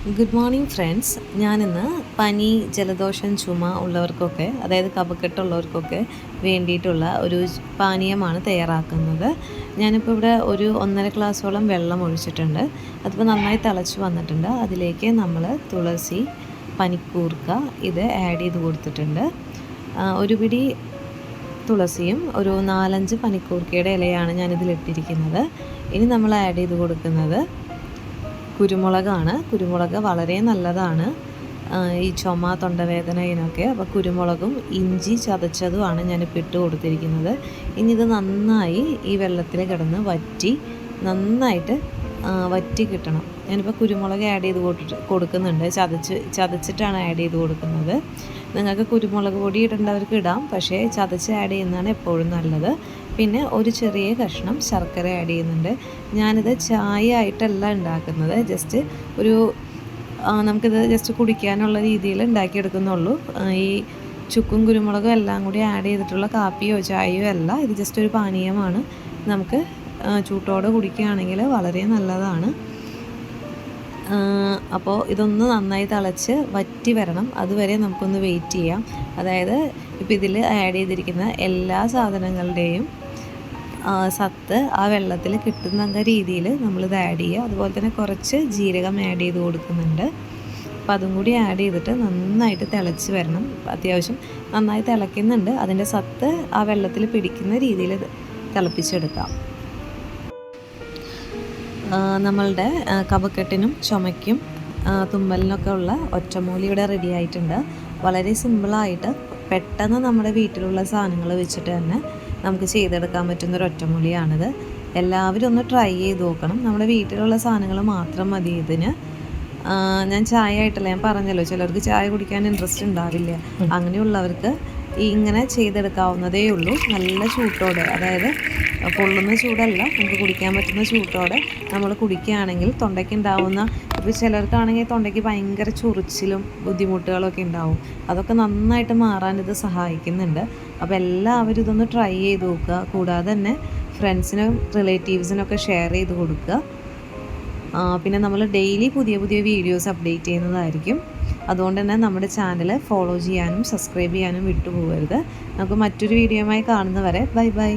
Good morning friends. ഞാനിന്ന് പനി, ജലദോഷം, ചുമ ഉള്ളവർക്കൊക്കെ, അതായത് കഫക്കെട്ടുള്ളവർക്കൊക്കെ വേണ്ടിയിട്ടുള്ള ഒരു പാനീയമാണ് തയ്യാറാക്കുന്നത്. ഞാനിപ്പോൾ ഇവിടെ ഒരു 1.5 ഗ്ലാസോളം വെള്ളം ഒഴിച്ചിട്ടുണ്ട്. അതിപ്പോൾ നന്നായി തിളച്ച് വന്നിട്ടുണ്ട്. അതിലേക്ക് നമ്മൾ തുളസി, പനിക്കൂർക്ക ഇത് ആഡ് ചെയ്ത് കൊടുത്തിട്ടുണ്ട്. ഒരു പിടി തുളസിയും ഒരു 4-5 പനിക്കൂർക്കയുടെ ഇലയാണ് ഞാനിതിലിട്ടിരിക്കുന്നത്. ഇനി നമ്മൾ ആഡ് ചെയ്ത് കൊടുക്കുന്നത് കുരുമുളകാണ്. കുരുമുളക് വളരെ നല്ലതാണ് ഈ ചുമ, തൊണ്ടവേദന ഇതിനൊക്കെ. അപ്പോൾ കുരുമുളകും ഇഞ്ചി ചതച്ചതുമാണ് ഞാനിപ്പോൾ ഇട്ട് കൊടുത്തിരിക്കുന്നത്. ഇനി ഇത് നന്നായി ഈ വെള്ളത്തിൽ കിടന്ന് നന്നായിട്ട് വറ്റി കിട്ടണം. ഞാനിപ്പോൾ കുരുമുളക് ആഡ് ചെയ്ത് കൊടുക്കുന്നുണ്ട്. ചതച്ചിട്ടാണ് ആഡ് ചെയ്ത് കൊടുക്കുന്നത്. നിങ്ങൾക്ക് കുരുമുളക് പൊടി ഇടേണ്ടവർക്ക് ഇടാം, പക്ഷേ ചതച്ച് ആഡ് ചെയ്യുന്നതാണ് എപ്പോഴും നല്ലത്. പിന്നെ ഒരു ചെറിയ കഷ്ണം ശർക്കര ആഡ് ചെയ്യുന്നുണ്ട്. ഞാനിത് ചായ ആയിട്ടല്ല ഉണ്ടാക്കുന്നത്, ജസ്റ്റ് നമുക്കിത് ജസ്റ്റ് കുടിക്കാനുള്ള രീതിയിൽ ഉണ്ടാക്കിയെടുക്കുന്നുള്ളൂ. ഈ ചുക്കും കുരുമുളകും എല്ലാം കൂടി ആഡ് ചെയ്തിട്ടുള്ള കാപ്പിയോ ചായയോ അല്ല, ഇത് ജസ്റ്റ് ഒരു പാനീയമാണ്. നമുക്ക് ചൂട്ടോടെ കുടിക്കുകയാണെങ്കിൽ വളരെ നല്ലതാണ്. അപ്പോൾ ഇതൊന്ന് നന്നായി തിളച്ച് വറ്റി വരണം. അതുവരെ നമുക്കൊന്ന് വെയിറ്റ് ചെയ്യാം. അതായത് ഇപ്പോൾ ഇതിൽ ആഡ് ചെയ്തിരിക്കുന്ന എല്ലാ സാധനങ്ങളുടെയും സത്ത് ആ വെള്ളത്തിൽ കിട്ടുന്ന രീതിയിൽ നമ്മളിത് ആഡ് ചെയ്യുക. അതുപോലെ തന്നെ കുറച്ച് ജീരകം ആഡ് ചെയ്ത് കൊടുക്കുന്നുണ്ട്. അപ്പോൾ അതും കൂടി ആഡ് ചെയ്തിട്ട് നന്നായിട്ട് തിളച്ച് വരണം. അത്യാവശ്യം നന്നായി തിളയ്ക്കുന്നുണ്ട്. അതിൻ്റെ സത്ത് ആ വെള്ളത്തിൽ പിടിക്കുന്ന രീതിയിൽ തിളപ്പിച്ചെടുക്കാം. നമ്മളുടെ കഫക്കെട്ടിനും ചുമയ്ക്കും തുമ്മലിനൊക്കെ ഉള്ള ഒറ്റമൂലി ഇവിടെ റെഡി ആയിട്ടുണ്ട്. വളരെ സിമ്പിളായിട്ട് പെട്ടെന്ന് നമ്മുടെ വീട്ടിലുള്ള സാധനങ്ങൾ വെച്ചിട്ട് തന്നെ നമുക്ക് ചെയ്തെടുക്കാൻ പറ്റുന്നൊരു ഒറ്റമൂലിയാണിത്. എല്ലാവരും ഒന്ന് ട്രൈ ചെയ്ത് നോക്കണം. നമ്മുടെ വീട്ടിലുള്ള സാധനങ്ങൾ മാത്രം മതി ഇതിന്. ഞാൻ ചായ ആയിട്ടല്ല, ഞാൻ പറഞ്ഞല്ലോ ചിലർക്ക് ചായ കുടിക്കാൻ ഇൻട്രസ്റ്റ് ഉണ്ടാവില്ല. അങ്ങനെയുള്ളവർക്ക് ഇങ്ങനെ ചെയ്തെടുക്കാവുന്നതേ ഉള്ളൂ. നല്ല ചൂട്ടോടെ, അതായത് പൊള്ളുന്ന ചൂടല്ല, നമുക്ക് കുടിക്കാൻ പറ്റുന്ന ചൂട്ടോടെ നമ്മൾ കുടിക്കുകയാണെങ്കിൽ തൊണ്ടയ്ക്ക് ഉണ്ടാവുന്ന, ഇപ്പോൾ ചിലർക്കാണെങ്കിൽ തൊണ്ടയ്ക്ക് ഭയങ്കര ചൊറിച്ചിലും ബുദ്ധിമുട്ടുകളൊക്കെ ഉണ്ടാവും. അതൊക്കെ നന്നായിട്ട് മാറാൻ ഇത് സഹായിക്കുന്നുണ്ട്. അപ്പോൾ എല്ലാവരും ഇതൊന്ന് ട്രൈ ചെയ്ത് നോക്കുക. കൂടാതെ തന്നെ ഫ്രണ്ട്സിനും റിലേറ്റീവ്സിനൊക്കെ ഷെയർ ചെയ്ത് കൊടുക്കുക. പിന്നെ നമ്മൾ ഡെയിലി പുതിയ വീഡിയോസ് അപ്ഡേറ്റ് ചെയ്യുന്നതായിരിക്കും. അതുകൊണ്ട് തന്നെ നമ്മുടെ ചാനൽ ഫോളോ ചെയ്യാനും സബ്സ്ക്രൈബ് ചെയ്യാനും വിട്ടുപോകരുത്. നമുക്ക് മറ്റൊരു വീഡിയോയുമായി കാണുന്നവരെ ബൈ.